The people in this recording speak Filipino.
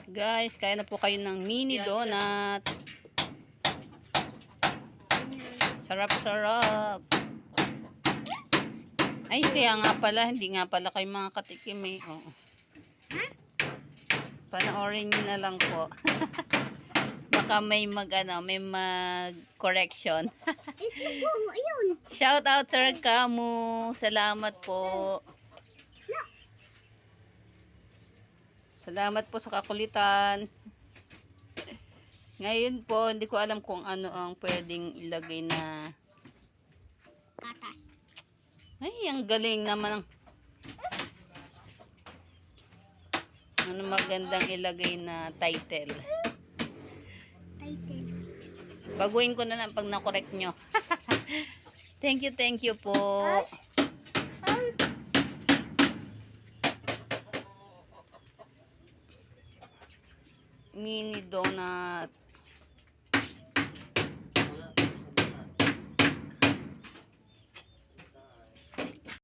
Guys, kaya na po kayo ng mini donut. Sarap-sarap. Ay, kaya nga pala, hindi nga pala kayo mga katikim eh. Oo. Panoorin nyo na lang po. Baka may mag-correction. Shout out Sir Kamu. Salamat po. Salamat po sa kakulitan. Ngayon po, hindi ko alam kung ano ang pwedeng ilagay na... Ay, ang galing naman. Ano magandang ilagay na title. Baguhin ko na lang pag na-correct nyo. Thank you po. Mini donut.